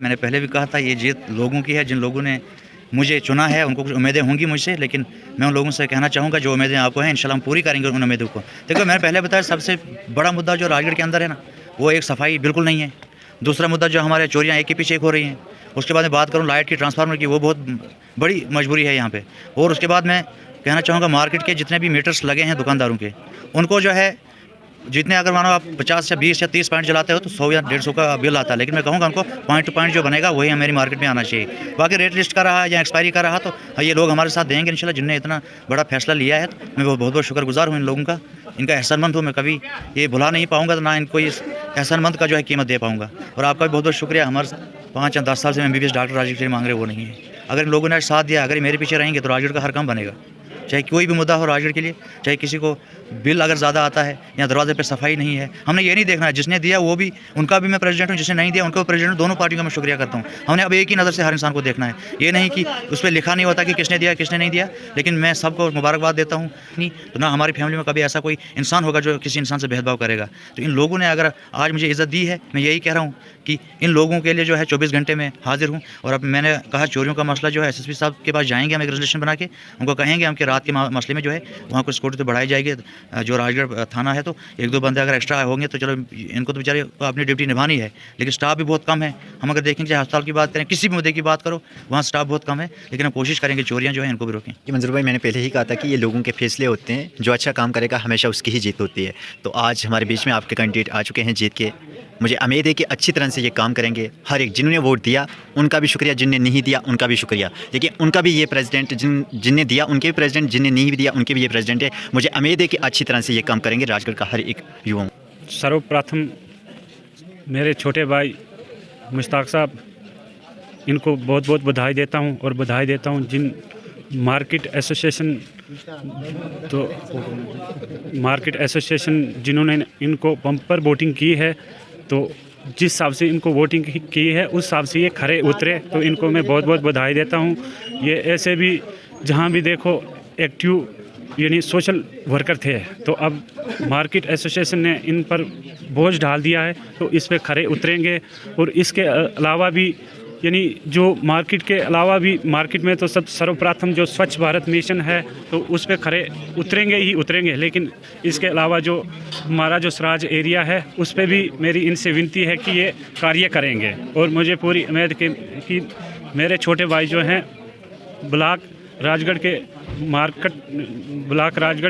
मैंने पहले भी कहा था ये जीत लोगों की है, जिन लोगों ने मुझे चुना है उनको कुछ उम्मीदें होंगी मुझसे, लेकिन मैं उन लोगों से कहना चाहूँगा जो उम्मीदें आपको हैं इंशाल्लाह हम पूरी करेंगे उन उम्मीदों को। देखो मैंने पहले बताया सबसे बड़ा मुद्दा जो राजगढ़ के अंदर है ना, वो एक सफाई बिल्कुल नहीं है। दूसरा मुद्दा जो हमारे चोरियाँ एक के पीछे एक हो रही हैं। उसके बाद मैं बात करूँ लाइट की, ट्रांसफार्मर की, वो बहुत बड़ी मजबूरी है यहाँ पे। और उसके बाद मैं कहना चाहूँगा मार्केट के जितने भी मीटर्स लगे हैं दुकानदारों के, उनको जो है जितने अगर मानो आप 50 या 20 या 30 पॉइंट जलाते हो तो 100 या 150 का बिल आता है, लेकिन मैं कहूँगा उनको पॉइंट टू पॉइंट जो बनेगा वही मेरी मार्केट में आना चाहिए। बाकी रेट लिस्ट का रहा या एक्सपायरी का रहा तो ये लोग हमारे साथ देंगे इंशाल्लाह, जिनने इतना बड़ा फैसला लिया है। तो मैं बहुत बहुत शुक्रगुजार हूँ इन लोगों का, इनका एहसानमंद हूँ। मैं कभी ये भुला नहीं पाऊँगा, तो ना इनको इस एहसानमंद का जो है कीमत दे पाऊँगा। और आपका भी बहुत बहुत शुक्रिया। हमारे 5 या 10 साल से मैं MBBS डॉक्टर राजगढ़ के लिए मांग रहे वो नहीं है। अगर इन लोगों ने साथ दिया, अगर ये मेरे पीछे रहेंगे तो राजगढ़ का हर काम बनेगा। चाहे कोई भी मुद्दा हो राजगढ़ के लिए, चाहे किसी को बिल अगर ज़्यादा आता है या दरवाजे पे सफाई नहीं है, हमने ये नहीं देखना है जिसने दिया वो भी, उनका भी मैं प्रेसिडेंट हूँ, जिसने नहीं दिया उनका भी प्रेसिडेंट हूँ। दोनों पार्टियों का मैं शुक्रिया करता हूँ। हमने अब एक ही नज़र से हर इंसान को देखना है, ये नहीं कि उस पर लिखा नहीं होता कि किसने दिया किसने नहीं दिया। लेकिन मैं सबको मुबारकबाद देता हूँ। नहीं तो ना हमारी फैमिली में कभी ऐसा कोई इंसान होगा जो किसी इंसान से भेदभाव करेगा। तो इन लोगों ने अगर आज मुझे इज़्ज़त दी है, मैं यही कह रहा हूँ कि इन लोगों के लिए जो है 24 घंटे में हाजिर हूँ। और अब मैंने कहा चोरियों का मसला जो है SSP साहब के पास जाएंगे, हम एक रेजोल्यूशन बना के उनको कहेंगे हम कि रात के मसले में जो है वहाँ को सिक्योरिटी तो बढ़ाई जाएगी। जो राजगढ़ थाना है तो 1-2 बंदे अगर एक्स्ट्रा होंगे तो चलो, इनको तो बेचारे अपनी ड्यूटी निभानी है, लेकिन स्टाफ भी बहुत कम है। हम अगर देखेंगे चाहे अस्पताल की बात करें, किसी भी मुद्दे की बात करो, वहाँ स्टाफ बहुत कम है, लेकिन हम कोशिश करेंगे चोरियाँ जो है इनको भी रोकें। कि मंजूर भाई, मैंने पहले ही कहा था कि ये लोगों के फैसले होते हैं, जो अच्छा काम करेगा हमेशा उसकी ही जीत होती है। तो आज हमारे बीच में आपके कैंडिडेट आ चुके हैं जीत के। मुझे उम्मीद है कि अच्छी तरह से ये काम करेंगे। हर एक जिन्होंने वोट दिया उनका भी शुक्रिया, जिनने नहीं दिया उनका भी शुक्रिया। लेकिन उनका भी ये प्रेसिडेंट, जिनने दिया उनके भी प्रेसिडेंट, जिनने नहीं भी दिया उनके भी ये प्रेसिडेंट है। मुझे उम्मीद है कि अच्छी तरह से ये काम करेंगे राजगढ़ का हर एक युवा। सर्वप्रथम मेरे छोटे भाई मुश्ताक साहब, इनको बहुत बहुत बधाई देता हूं। और बधाई देता हूं जिन मार्केट एसोसिएशन जिन्होंने इनको बम्पर वोटिंग की है, तो जिस हिसाब से इनको वोटिंग की है उस हिसाब से ये खरे उतरे, तो इनको मैं बहुत बहुत बधाई देता हूं। ये ऐसे भी जहां भी देखो एक्टिव यानी सोशल वर्कर थे, तो अब मार्केट एसोसिएशन ने इन पर बोझ डाल दिया है, तो इस पे खरे उतरेंगे। और इसके अलावा भी यानी जो मार्केट के अलावा भी मार्केट में तो सब सर्वप्रथम जो स्वच्छ भारत मिशन है तो उस पे खरे उतरेंगे ही उतरेंगे। लेकिन इसके अलावा जो हमारा जो सराज एरिया है उस पे भी मेरी इनसे विनती है कि ये कार्य करेंगे। और मुझे पूरी उम्मीद कि मेरे छोटे भाई जो हैं ब्लॉक राजगढ़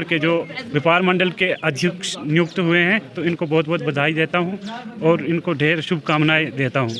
के जो व्यापार मंडल के अध्यक्ष नियुक्त हुए हैं, तो इनको बहुत बहुत बधाई देता हूं और इनको ढेर शुभकामनाएं देता हूं।